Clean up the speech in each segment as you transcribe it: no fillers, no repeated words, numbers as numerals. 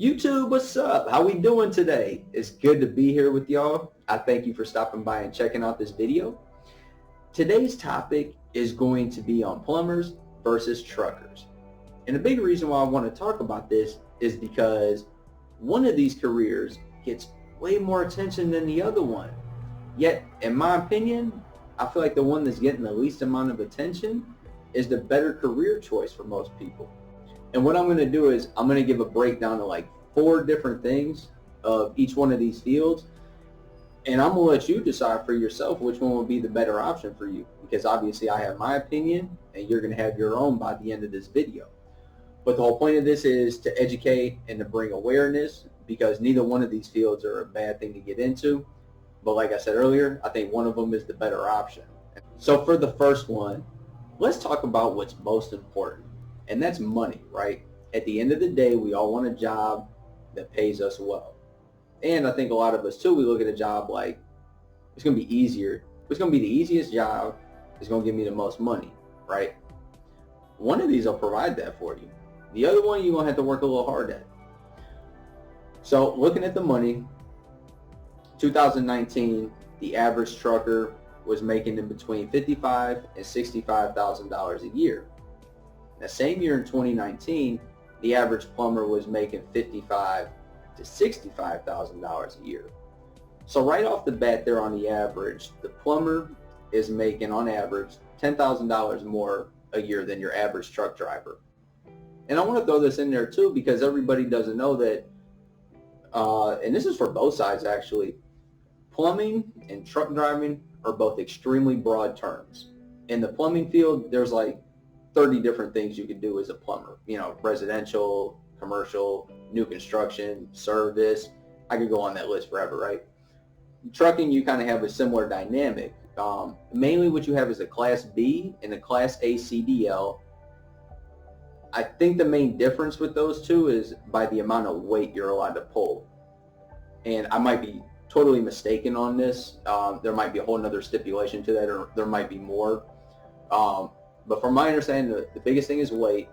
YouTube, what's up? How we doing today? It's good to be here with y'all. I thank you for stopping by and checking out this video. Today's topic is going to be on plumbers versus truckers. And the big reason why I want to talk about this is because one of these careers gets way more attention than the other one. Yet, in my opinion, I feel like the one that's getting the least amount of attention is the better career choice for most people. And what I'm going to do is I'm going to give a breakdown of like 4 different things of each one of these fields. And I'm going to let you decide for yourself which one will be the better option for you. Because obviously I have my opinion and you're going to have your own by the end of this video. But the whole point of this is to educate and to bring awareness, because neither one of these fields are a bad thing to get into. But like I said earlier, I think one of them is the better option. So for the first one, let's talk about what's most important. And that's money, right? At the end of the day, we all want a job that pays us well. And I think a lot of us too, we look at a job like, it's going to be easier. It's going to be the easiest job. It's going to give me the most money, right? One of these will provide that for you. The other one, you're going to have to work a little hard at. So looking at the money, 2019, the average trucker was making in between $55,000 and $65,000 a year. The same year in 2019, the average plumber was making $55,000 to $65,000 a year. So right off the bat there on the average, the plumber is making on average $10,000 more a year than your average truck driver. And I want to throw this in there too because everybody doesn't know that, and this is for both sides actually, plumbing and truck driving are both extremely broad terms. In the plumbing field, there's like 30 different things you can do as a plumber. You know, residential, commercial, new construction, service. I could go on that list forever, right? Trucking, you kind of have a similar dynamic. Mainly what you have is a Class B and a Class A CDL. I think the main difference with those two is by the amount of weight you're allowed to pull. And I might be totally mistaken on this. There might be a whole nother stipulation to that, or there might be more. But from my understanding, the biggest thing is weight,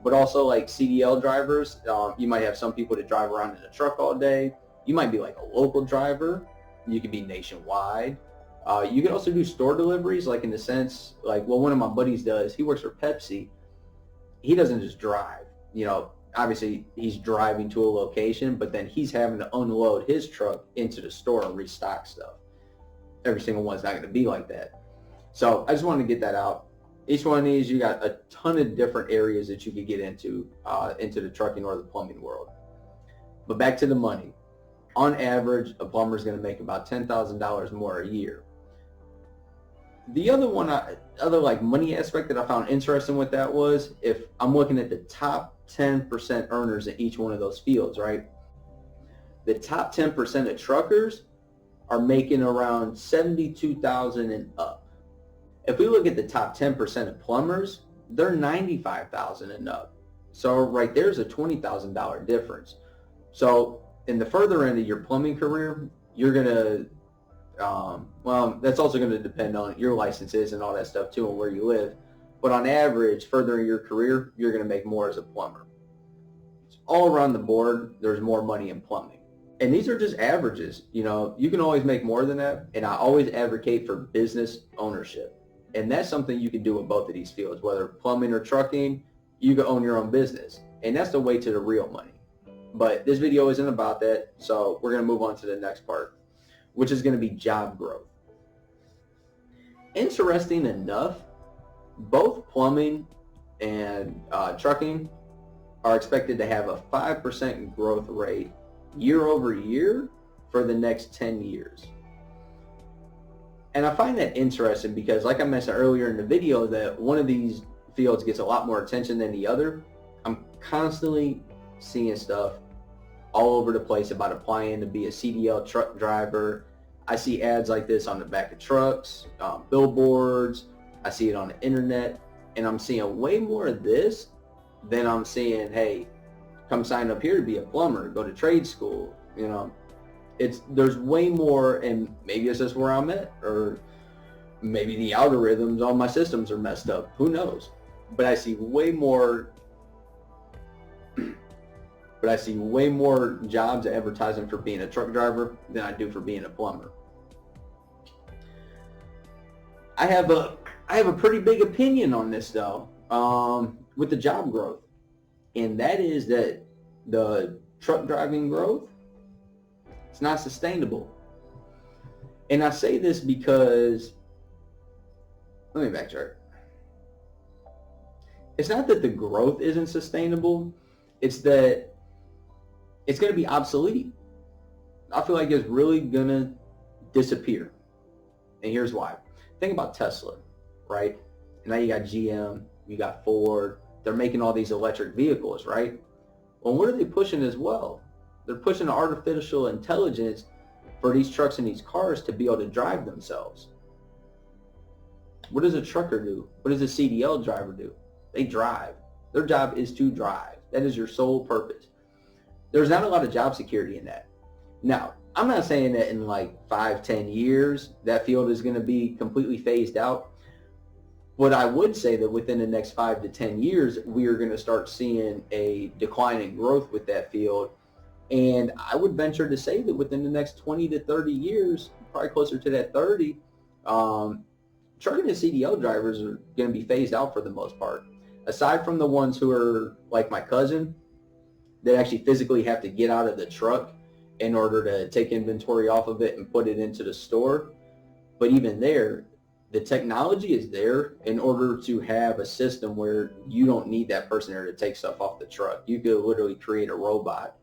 but also like CDL drivers, you might have some people that drive around in a truck all day. You might be like a local driver. You could be nationwide. You can also do store deliveries, like in the sense, like what one of my buddies does, he works for Pepsi. He doesn't just drive, you know, obviously he's driving to a location, but then he's having to unload his truck into the store and restock stuff. Every single one's not going to be like that. So I just wanted to get that out. Each one of these, you got a ton of different areas that you could get into the trucking or the plumbing world. But back to the money. On average, a plumber is going to make about $10,000 more a year. The other one, other like money aspect that I found interesting with that was, if I'm looking at the top 10% earners in each one of those fields, right? The top 10% of truckers are making around $72,000 and up. If we look at the top 10% of plumbers, they're $95,000 and up. So right there's a $20,000 difference. So in the further end of your plumbing career, you're going to, well, that's also going to depend on your licenses and all that stuff too and where you live. But on average, further in your career, you're going to make more as a plumber. All around the board, there's more money in plumbing. And these are just averages. You know, you can always make more than that. And I always advocate for business ownership. And that's something you can do in both of these fields, whether plumbing or trucking, you can own your own business. And that's the way to the real money. But this video isn't about that, so we're going to move on to the next part, which is going to be job growth. Interesting enough, both plumbing and trucking are expected to have a 5% growth rate year over year for the next 10 years. And I find that interesting because, like I mentioned earlier in the video, that one of these fields gets a lot more attention than the other. I'm constantly seeing stuff all over the place about applying to be a CDL truck driver. I see ads like this on the back of trucks, billboards. I see it on the internet, and I'm seeing way more of this than I'm seeing, hey, come sign up here to be a plumber, go to trade school. You know, there's way more, and maybe it's just where I'm at, or maybe the algorithms on my systems are messed up. Who knows? But I see way more but I see way more jobs advertising for being a truck driver than I do for being a plumber. I have a pretty big opinion on this though, with the job growth, and that is that the truck driving growth, it's not sustainable. And I say this because, let me backtrack. It's not that the growth isn't sustainable, it's that it's going to be obsolete. I feel like it's really going to disappear. And here's why. Think about Tesla, right? And now you got GM, you got Ford. They're making all these electric vehicles, right? Well, what are they pushing as well? They're pushing artificial intelligence for these trucks and these cars to be able to drive themselves. What does a trucker do? What does a CDL driver do? They drive. Their job is to drive. That is your sole purpose. There's not a lot of job security in that. Now, I'm not saying that in like 5-10 years that field is going to be completely phased out. What I would say that within the next 5 to 10 years, we are going to start seeing a decline in growth with that field. And I would venture to say that within the next 20 to 30 years, probably closer to that 30, trucking and CDL drivers are going to be phased out for the most part. Aside from the ones who are like my cousin, that actually physically have to get out of the truck in order to take inventory off of it and put it into the store. But even there, the technology is there in order to have a system where you don't need that person there to take stuff off the truck. You could literally create a robot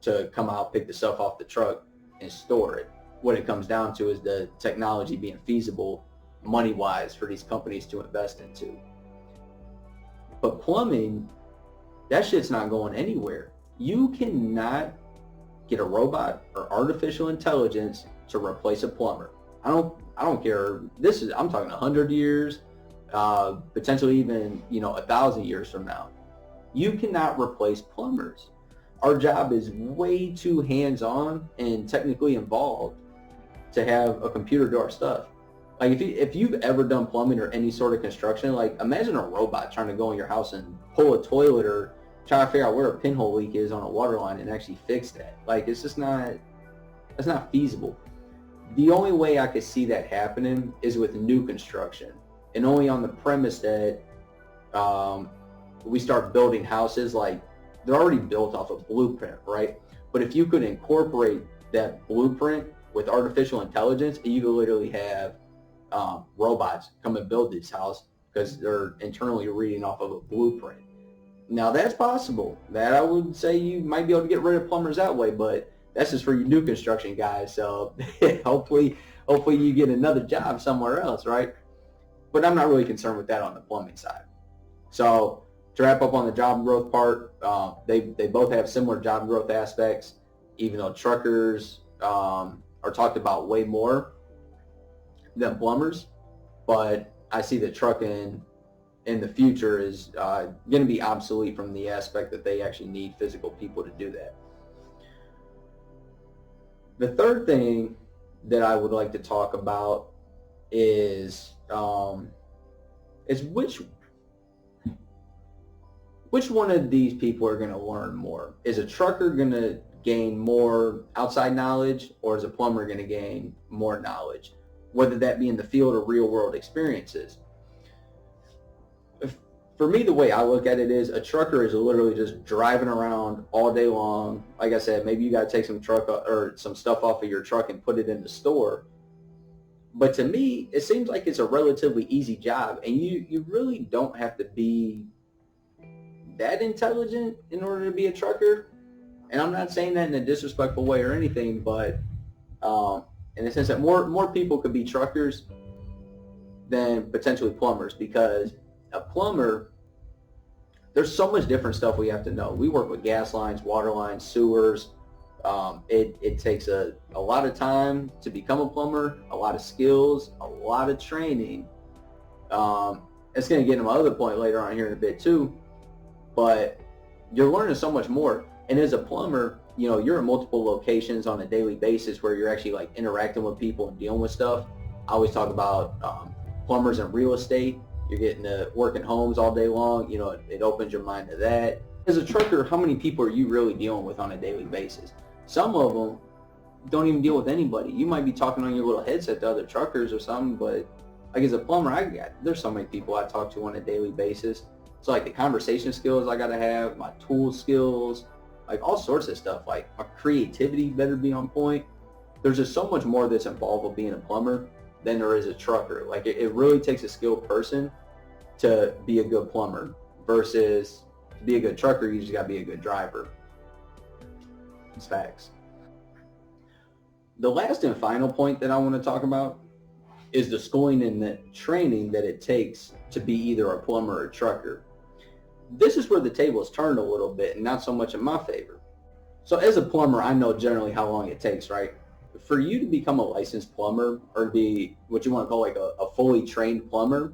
to come out, pick the stuff off the truck, and store it. What it comes down to is the technology being feasible money-wise for these companies to invest into. But plumbing, that shit's not going anywhere. You cannot get a robot or artificial intelligence to replace a plumber. I don't care. I'm talking 100 years, potentially even 1,000 years from now. You cannot replace plumbers. Our job is way too hands-on and technically involved to have a computer do our stuff. Like if you've ever done plumbing or any sort of construction, like imagine a robot trying to go in your house and pull a toilet or try to figure out where a pinhole leak is on a water line and actually fix that. Like it's not feasible. The only way I could see that happening is with new construction, and only on the premise that we start building houses like they're already built off a blueprint, right? But if you could incorporate that blueprint with artificial intelligence, you could literally have robots come and build this house because they're internally reading off of a blueprint. Now that's possible. That I would say you might be able to get rid of plumbers that way, but that's just for you new construction guys. So hopefully you get another job somewhere else, right? But I'm not really concerned with that on the plumbing side. So to wrap up on the job growth part, they both have similar job growth aspects, even though truckers are talked about way more than plumbers. But I see that trucking in the future is going to be obsolete from the aspect that they actually need physical people to do that. The third thing that I would like to talk about is which one of these people are going to learn more? Is a trucker going to gain more outside knowledge, or is a plumber going to gain more knowledge, whether that be in the field or real world experiences? For me, the way I look at it is a trucker is literally just driving around all day long. Like I said, maybe you got to take some stuff off of your truck and put it in the store. But to me, it seems like it's a relatively easy job, and you really don't have to be that intelligent in order to be a trucker. And I'm not saying that in a disrespectful way or anything, but in the sense that more people could be truckers than potentially plumbers, because a plumber, there's so much different stuff we have to know. We work with gas lines, water lines, sewers. It takes a lot of time to become a plumber, a lot of skills, a lot of training. It's going to get to my other point later on here in a bit too, but you're learning so much more. And as a plumber, you're in multiple locations on a daily basis where you're actually like interacting with people and dealing with stuff. I always talk about plumbers in real estate. You're getting to work in homes all day long. It opens your mind to that. as a trucker, how many people are you really dealing with on a daily basis? Some of them don't even deal with anybody. You might be talking on your little headset to other truckers or something, but like as a plumber, there's so many people I talk to on a daily basis. So like the conversation skills I gotta have, my tool skills, like all sorts of stuff. Like my creativity better be on point. There's just so much more that's involved with being a plumber than there is a trucker. Like it really takes a skilled person to be a good plumber versus to be a good trucker, you just gotta be a good driver. It's facts. The last and final point that I want to talk about is the schooling and the training that it takes to be either a plumber or a trucker. This is where the tables turned a little bit and not so much in my favor. So as a plumber, I know generally how long it takes, right? For you to become a licensed plumber or be what you want to call like a fully trained plumber,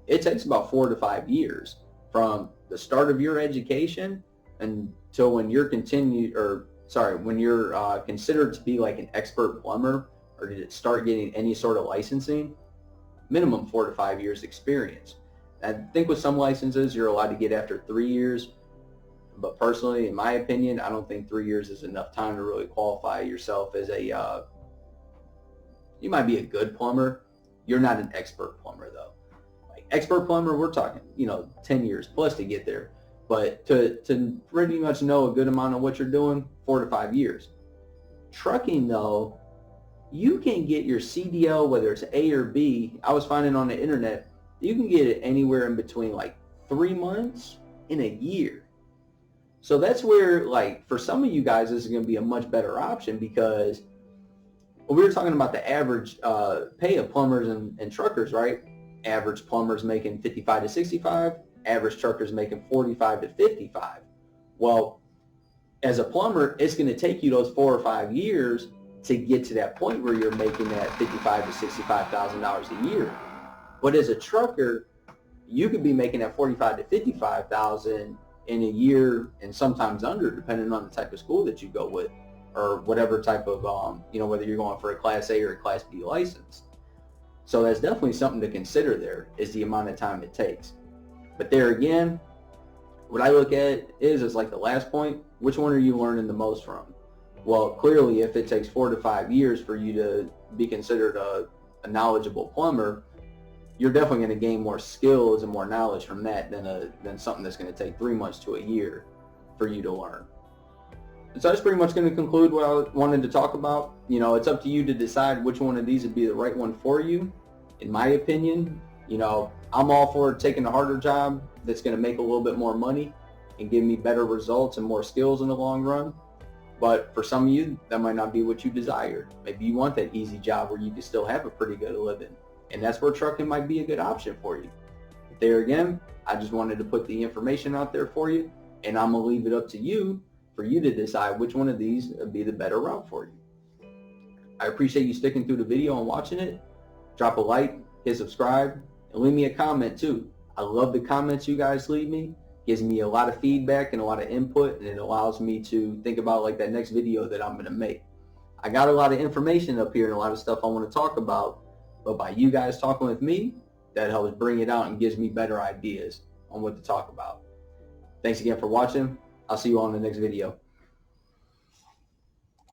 it takes about 4 to 5 years from the start of your education until when you're when you're considered to be like an expert plumber or to start getting any sort of licensing. Minimum 4 to 5 years experience. I think with some licenses you're allowed to get after 3 years, but personally, in my opinion, I don't think 3 years is enough time to really qualify yourself as a you might be a good plumber. You're not an expert plumber though. Like expert plumber, we're talking 10 years plus to get there, but to pretty much know a good amount of what you're doing, 4 to 5 years. Trucking though, you can get your CDL, whether it's A or B. I was finding on the internet, you can get it anywhere in between like 3 months and a year. So that's where, like, for some of you guys, this is going to be a much better option because we were talking about the average pay of plumbers and truckers, right? Average plumbers making 55 to 65, average truckers making 45 to 55. Well, as a plumber, it's going to take you those 4 or 5 years to get to that point where you're making that $55,000 to $65,000 a year. But as a trucker, you could be making that $45,000 to $55,000 in a year and sometimes under, depending on the type of school that you go with or whatever type of, whether you're going for a Class A or a Class B license. So that's definitely something to consider there, is the amount of time it takes. But there again, what I look at is like the last point, which one are you learning the most from? Well, clearly, if it takes 4 to 5 years for you to be considered a knowledgeable plumber, you're definitely going to gain more skills and more knowledge from that than something that's going to take 3 months to a year for you to learn. And so that's pretty much going to conclude what I wanted to talk about. It's up to you to decide which one of these would be the right one for you. In my opinion, I'm all for taking a harder job that's going to make a little bit more money and give me better results and more skills in the long run. But for some of you, that might not be what you desire. Maybe you want that easy job where you can still have a pretty good living. And that's where trucking might be a good option for you. But there again, I just wanted to put the information out there for you, and I'm going to leave it up to you for you to decide which one of these would be the better route for you. I appreciate you sticking through the video and watching it. Drop a like, hit subscribe, and leave me a comment too. I love the comments you guys leave me. It gives me a lot of feedback and a lot of input, and it allows me to think about like that next video that I'm going to make. I got a lot of information up here and a lot of stuff I want to talk about, but by you guys talking with me, that helps bring it out and gives me better ideas on what to talk about. Thanks again for watching. I'll see you on the next video.